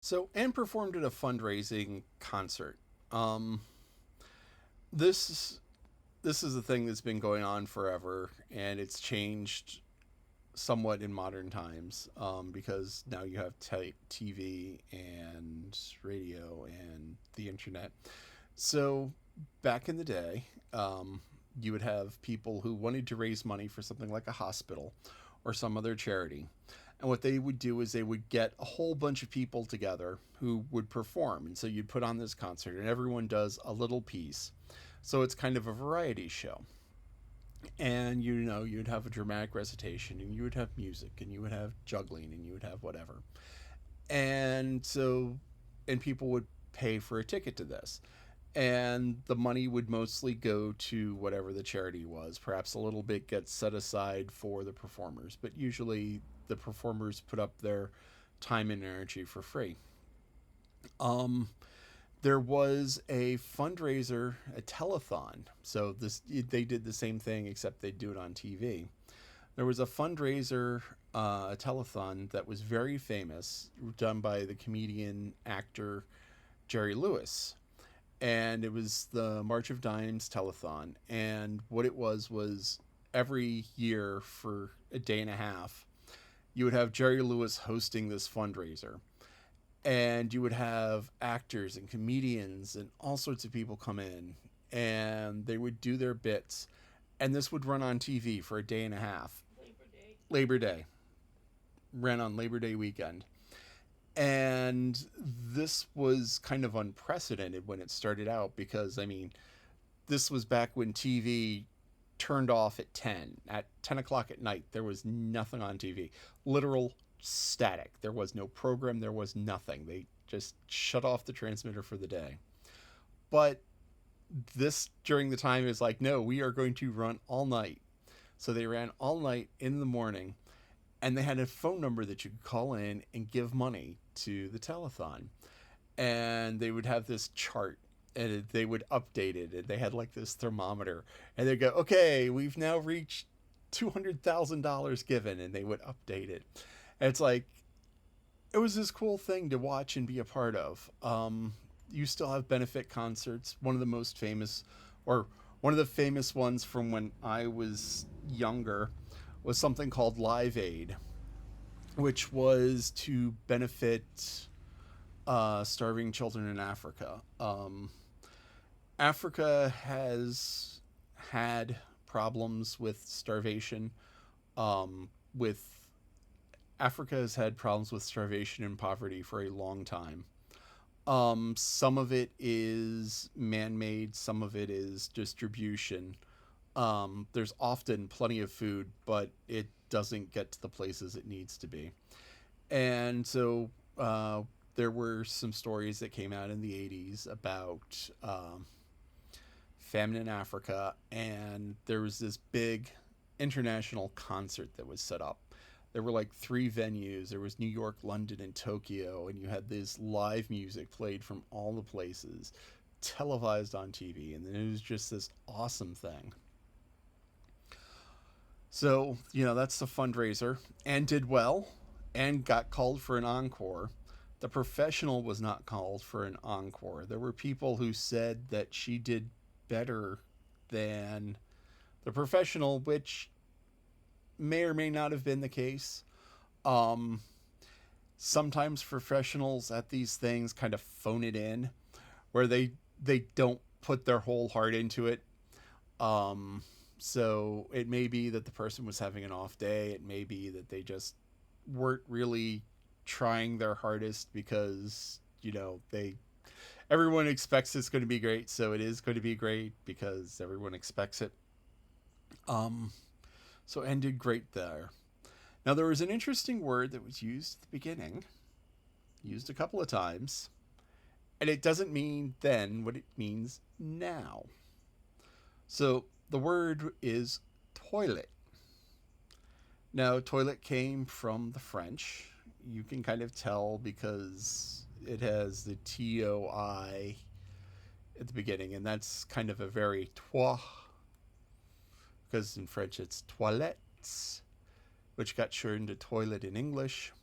So Anne performed at a fundraising concert. Um, this this is a thing that's been going on forever, and it's changed somewhat in modern times because now you have TV and radio and the internet. So back in the day, you would have people who wanted to raise money for something like a hospital or some other charity. And what they would do is they would get a whole bunch of people together who would perform. And so you'd put on this concert, and everyone does a little piece. So it's kind of a variety show. And you'd have a dramatic recitation, and you would have music, and you would have juggling, and you would have whatever. And so, and people would pay for a ticket to this. And the money would mostly go to whatever the charity was. Perhaps a little bit gets set aside for the performers, but usually the performers put up their time and energy for free. Um, there was a fundraiser, a telethon. So this they did the same thing except they do it on TV. There was a fundraiser, a telethon that was very famous, done by the comedian actor Jerry Lewis, and it was the March of Dimes telethon. And what it was every year for a day and a half, you would have Jerry Lewis hosting this fundraiser, and you would have actors and comedians and all sorts of people come in, and they would do their bits, and this would run on TV for a day and a half. Labor Day ran on Labor Day weekend. And this was kind of unprecedented when it started out because, I mean, this was back when TV turned off at 10. At 10 o'clock at night, there was nothing on TV. Literal static. There was no program, there was nothing. They just shut off the transmitter for the day. But this, during the time, is like, no, we are going to run all night. So they ran all night in the morning, and they had a phone number that you could call in and give money to the telethon. And they would have this chart, and they would update it, and they had like this thermometer, and they'd go, okay, we've now reached $200,000 given, and they would update it. And it's like, it was this cool thing to watch and be a part of. You still have benefit concerts. One of the most famous, or one of the famous ones from when I was younger, was something called Live Aid, which was to benefit starving children in Africa. Africa has had problems with starvation. With Africa has had problems with starvation and poverty for a long time. Some of it is man-made, some of it is distribution. There's often plenty of food, but it doesn't get to the places it needs to be. And so there were some stories that came out in the 80s about famine in Africa, and there was this big international concert that was set up. There were like three venues. There was New York, London, and Tokyo, and you had this live music played from all the places, televised on TV, and then it was just this awesome thing. So, that's the fundraiser, and did well, and got called for an encore. The professional was not called for an encore. There were people who said that she did better than the professional, which may or may not have been the case. Um, Sometimes professionals at these things kind of phone it in, where they don't put their whole heart into it. Um, so it may be that the person was having an off day. It may be that they just weren't really trying their hardest because they everyone expects it's going to be great, so it is going to be great because everyone expects it. Um, so ended great there. Now there was an interesting word that was used at the beginning, used a couple of times, and it doesn't mean then what it means now. So the word is toilet. Now, toilet came from the French. You can kind of tell because it has the TOI at the beginning, and that's kind of a very toi, because in French it's toilettes, which got shortened to toilet in English.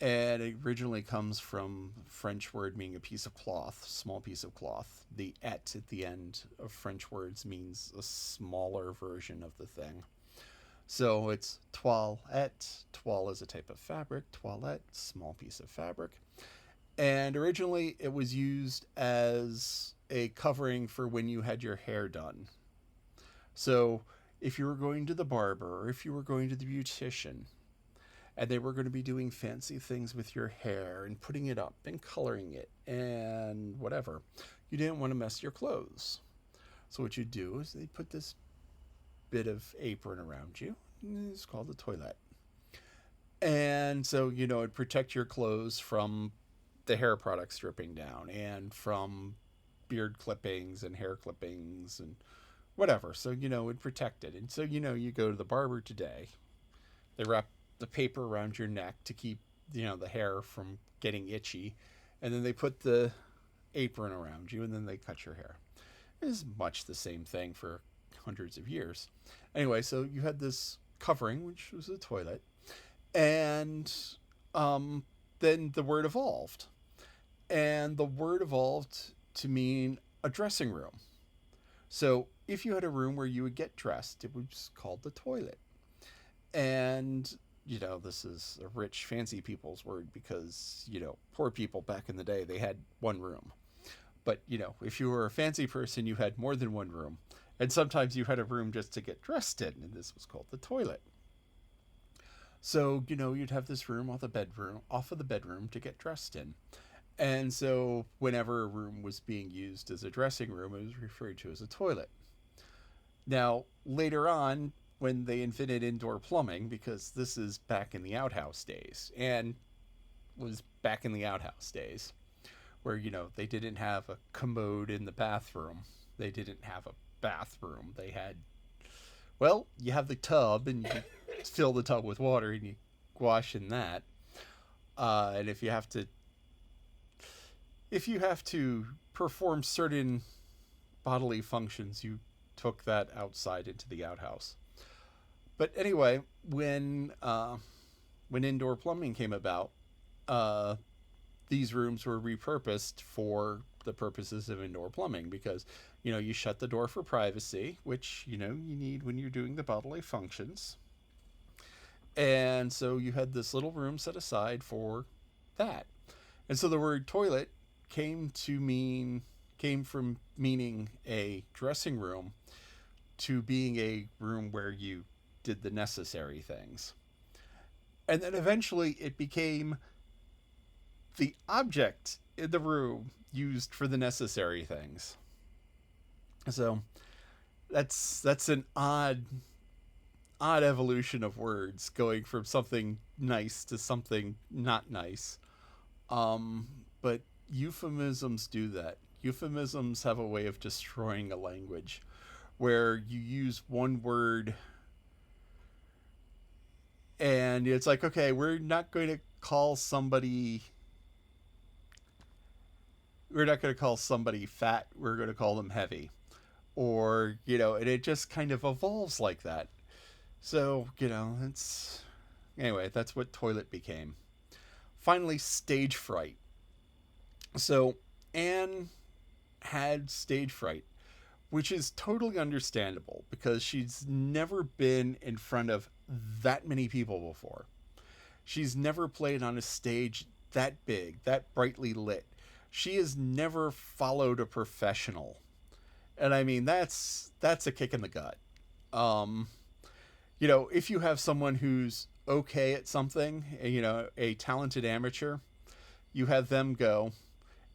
And it originally comes from French word meaning a piece of cloth, small piece of cloth. The et at the end of French words means a smaller version of the thing. So it's toilette. Toile is a type of fabric. Toilette, small piece of fabric. And originally it was used as a covering for when you had your hair done. So if you were going to the barber or if you were going to the beautician and they were going to be doing fancy things with your hair and putting it up and coloring it and whatever, you didn't want to mess your clothes. So what you do is they put this bit of apron around you. It's called the toilet. And so, it'd protect your clothes from the hair products dripping down and from beard clippings and hair clippings and whatever. So, it'd protect it. And so, you go to the barber today, they wrap the paper around your neck to keep, the hair from getting itchy. And then they put the apron around you and then they cut your hair. It is much the same thing for hundreds of years. Anyway, so you had this covering, which was a toilet. And then the word evolved. And the word evolved to mean a dressing room. So if you had a room where you would get dressed, it was called the toilet. And, this is a rich, fancy people's word because, poor people back in the day, they had one room. But, if you were a fancy person, you had more than one room. And sometimes you had a room just to get dressed in, and this was called the toilet. So, you'd have this room off of the bedroom to get dressed in. And so whenever a room was being used as a dressing room, it was referred to as a toilet. Now, later on, when they invented indoor plumbing, because this is back in the outhouse days, and was back in the outhouse days, where, they didn't have a commode in the bathroom. They didn't have a bathroom. They had, well, you have the tub, and you fill the tub with water, and you wash in that. And if you have to perform certain bodily functions, you took that outside into the outhouse. But anyway, when indoor plumbing came about, these rooms were repurposed for the purposes of indoor plumbing because, you shut the door for privacy, which, you need when you're doing the bodily functions. And so you had this little room set aside for that. And so the word toilet came from meaning a dressing room to being a room where you did the necessary things. And then eventually it became the object in the room used for the necessary things. So that's an odd evolution of words going from something nice to something not nice. But euphemisms do that. Euphemisms have a way of destroying a language where you use one word and it's like, okay, we're not going to call somebody fat, we're going to call them heavy. Or, and it just kind of evolves like that. So, anyway, that's what toilet became. Finally, stage fright. So Anne had stage fright, which is totally understandable because she's never been in front of that many people before. She's never played on a stage that big, that brightly lit. She has never followed a professional. And I mean, that's a kick in the gut. If you have someone who's okay at something, a talented amateur, you have them go,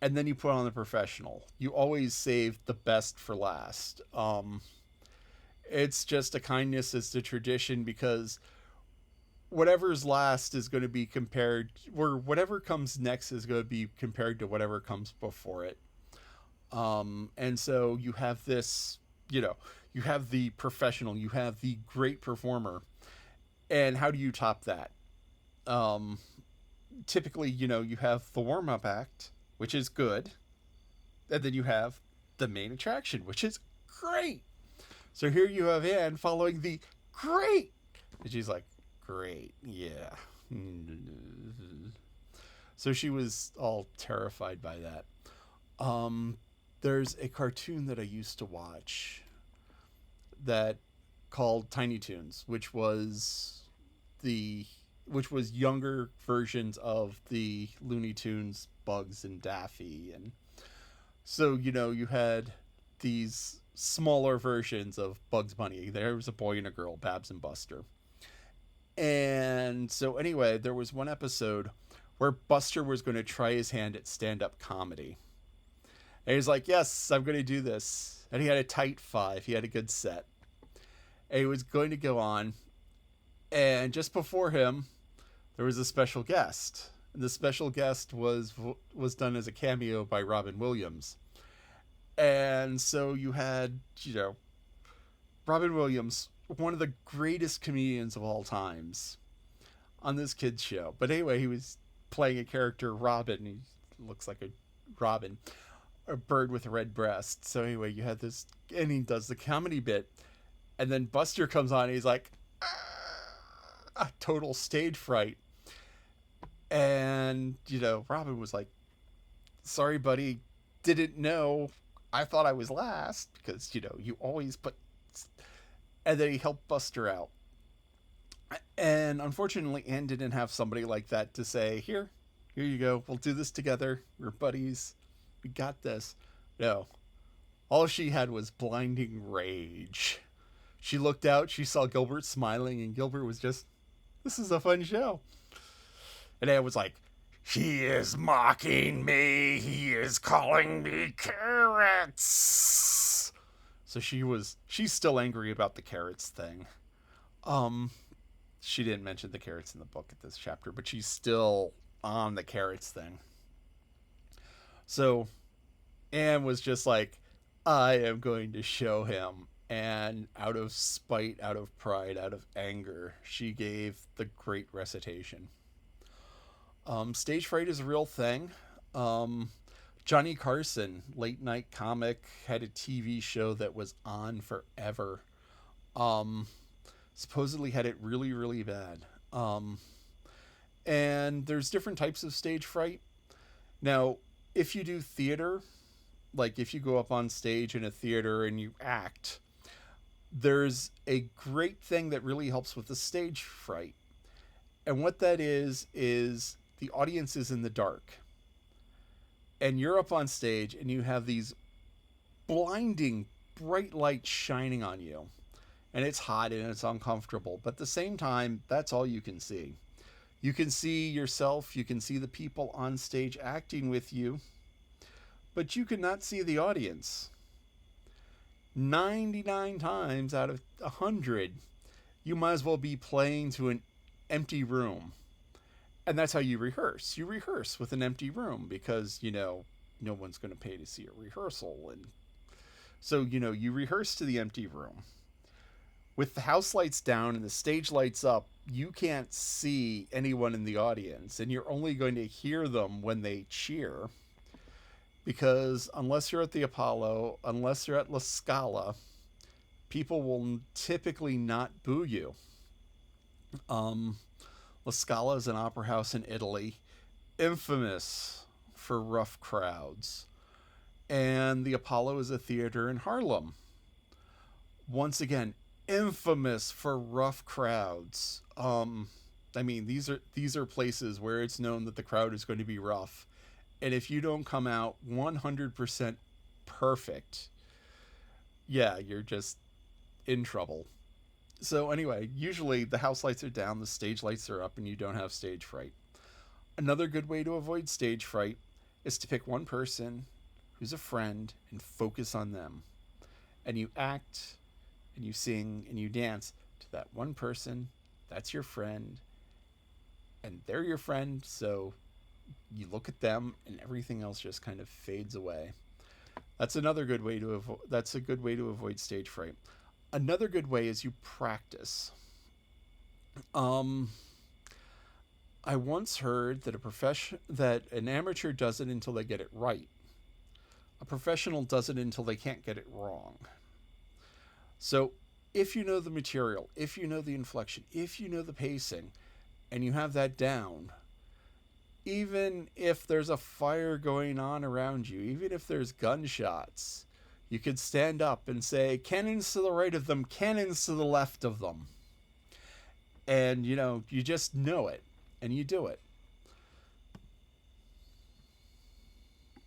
and then you put on the professional. You always save the best for last. It's just a kindness, it's a tradition because whatever's last is going to be compared, or whatever comes next is going to be compared to whatever comes before it. And so you have this, you have the professional, you have the great performer. And how do you top that? Typically, you have the warm-up act, which is good. And then you have the main attraction, which is great. So here you have Anne following the great. And she's like, great, yeah. So she was all terrified by that. Um, there's a cartoon that I used to watch that called Tiny Toons, the which was younger versions of the Looney Tunes, Bugs and Daffy, and so you had these smaller versions of Bugs Bunny. There was a boy and a girl, Babs and Buster. And so anyway, there was one episode where Buster was going to try his hand at stand-up comedy. And he's like, "Yes, I'm going to do this." And he had a tight 5. He had a good set. And he was going to go on. And just before him, there was a special guest. And the special guest was done as a cameo by Robin Williams. And so you had, Robin Williams, one of the greatest comedians of all times, on this kids show. But anyway, he was playing a character, Robin. He looks like a robin, a bird with a red breast. So anyway, you had this, and he does the comedy bit, and then Buster comes on, and he's like, a total stage fright. And Robin was like, "Sorry, buddy, didn't know. I thought I was last because you always put." And then he helped Buster out. And unfortunately, Anne didn't have somebody like that to say, here you go. We'll do this together. We're buddies. We got this. No. All she had was blinding rage. She looked out. She saw Gilbert smiling, and Gilbert was just, "This is a fun show." And Anne was like, "He is mocking me. He is calling me carrots." So she's still angry about the carrots thing. She didn't mention the carrots in the book at this chapter, but she's still on the carrots thing. So Anne was just like, "I am going to show him." And out of spite, out of pride, out of anger, she gave the great recitation. Stage fright is a real thing. Johnny Carson, late night comic, had a TV show that was on forever. Supposedly had it really, really bad. And there's different types of stage fright. Now, if you do theater, like if you go up on stage in a theater and you act, there's a great thing that really helps with the stage fright. And what that is the audience is in the dark. And you're up on stage and you have these blinding bright lights shining on you. And it's hot and it's uncomfortable. But at the same time, that's all you can see. You can see yourself. You can see the people on stage acting with you. But you cannot see the audience. 99 times out of 100, you might as well be playing to an empty room. And that's how you rehearse. You rehearse with an empty room because, no one's going to pay to see a rehearsal. And so, you rehearse to the empty room. With the house lights down and the stage lights up, you can't see anyone in the audience. And you're only going to hear them when they cheer. Because unless you're at the Apollo, unless you're at La Scala, people will typically not boo you. La Scala is an opera house in Italy, infamous for rough crowds. And the Apollo is a theater in Harlem. Once again, infamous for rough crowds. These are places where it's known that the crowd is going to be rough. And if you don't come out 100% perfect, yeah, you're just in trouble. So anyway, usually the house lights are down, the stage lights are up, and you don't have stage fright. Another good way to avoid stage fright is to pick one person who's a friend and focus on them. And you act, and you sing, and you dance to that one person. That's your friend. And they're your friend, so you look at them and everything else just kind of fades away. That's a good way to avoid stage fright. Another good way is you practice. I once heard that an amateur does it until they get it right. A professional does it until they can't get it wrong. So if you know the material, if you know the inflection, if you know the pacing, and you have that down, even if there's a fire going on around you, even if there's gunshots, you could stand up and say, cannons to the right of them, cannons to the left of them. And, you just know it, and you do it.